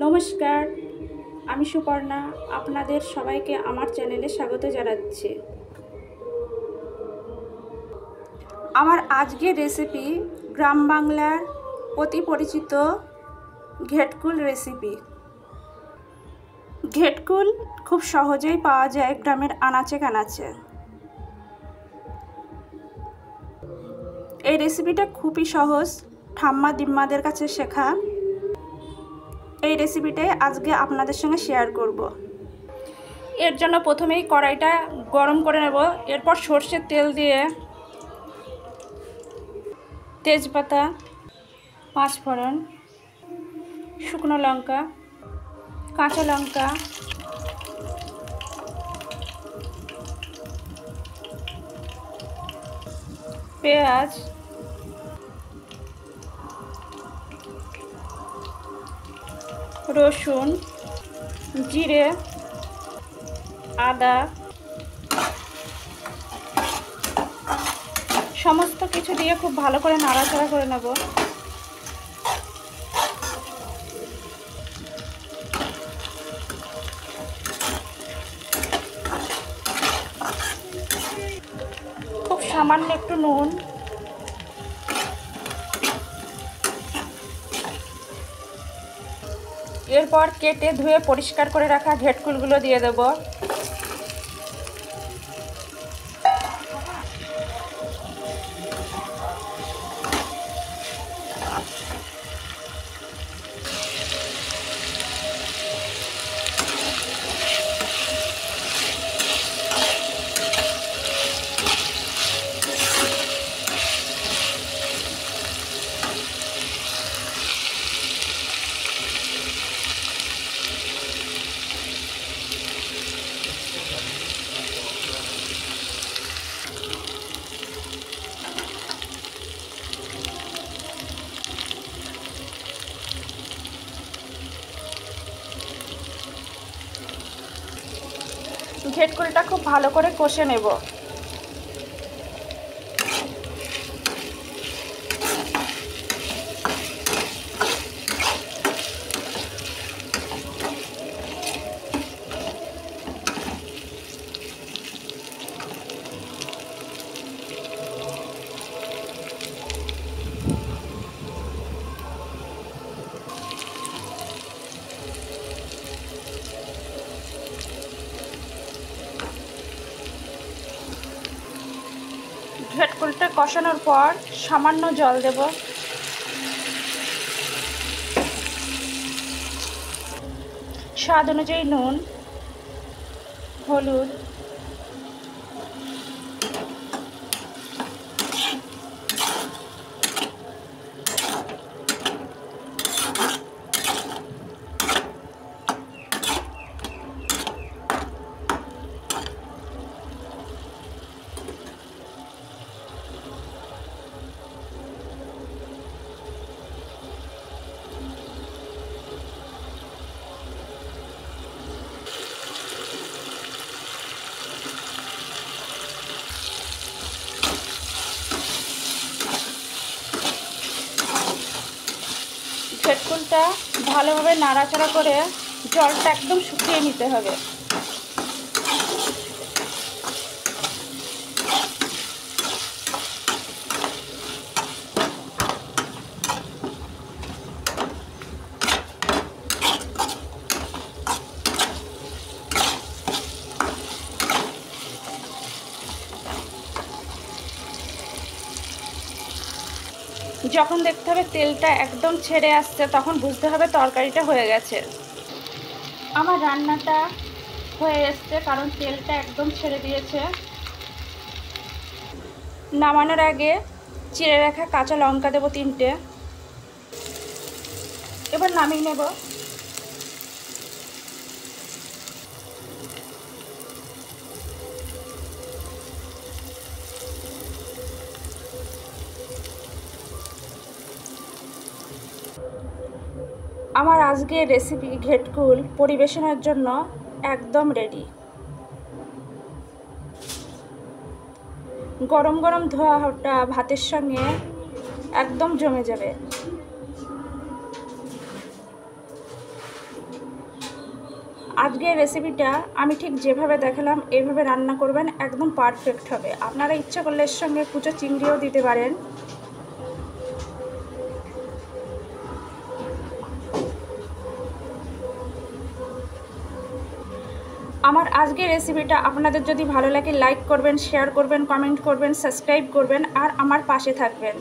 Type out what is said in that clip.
নমস্কার, আমি সুপর্ণা। আপনাদের সবাইকে আমার চ্যানেলে স্বাগত জানাচ্ছি। আমার আজকের রেসিপি গ্রাম বাংলার অতি পরিচিত ঘেটকুল রেসিপি। ঘেটকুল খুব সহজেই পাওয়া যায় গ্রামের আনাচে কানাচে। এই রেসিপিটা খুবই সহজ, ঠাম্মা দিম্মাদের কাছে শেখা। এই রেসিপিটাই আজকে আপনাদের সঙ্গে শেয়ার করব। এর জন্য প্রথমেই কড়াইটা গরম করে নেব। এরপর সর্ষের তেল দিয়ে তেজপাতা, পাঁচফোড়ন, শুকনো লঙ্কা, কাঁচা লঙ্কা, পেঁয়াজ, রসুন, জিরে, আদা সমস্ত কিছু দিয়ে খুব ভালো করে নাড়াচাড়া করে নেব। খুব সামান্য একটু নুন, এরপর কেটে ধুয়ে পরিষ্কার করে রাখা ঘেটকুলগুলো দিয়ে দেব। ঘেটকুলটা খুব ভালো করে কষে নেব। ঘেটকুলটা কষানোর পর সামান্য জল দেব। স্বাদ অনুযায়ী নুন, হলুদ, ঘেটকুলটা ভালোভাবে নাড়াচাড়া করে জলটা একদম শুকিয়ে নিতে হবে। যখন দেখতে হবে তেলটা একদম ছেড়ে আসছে, তখন বুঝতে হবে তরকারিটা হয়ে গেছে। আমার রান্নাটা হয়ে এসছে, কারণ তেলটা একদম ছেড়ে দিয়েছে। নামানোর আগে চিড়ে রাখা কাঁচা লঙ্কা দেবো 3টে। এবার নামিয়ে নেব। আমার আজকের রেসিপি ঘেটকুল পরিবেশনের জন্য একদম রেডি। গরম গরম ধোয়া ভাতের সঙ্গে একদম জমে যাবে। আজকের রেসিপিটা আমি ঠিক যেভাবে দেখালাম এইভাবে রান্না করবেন, একদম পারফেক্ট হবে। আপনারা ইচ্ছা করলে এর সঙ্গে কুচো চিংড়িও দিতে পারেন। আমার আজকের রেসিপিটা আপনাদের যদি ভালো লাগে লাইক করবেন, শেয়ার করবেন, কমেন্ট করবেন, সাবস্ক্রাইব করবেন আর আমার পাশে থাকবেন।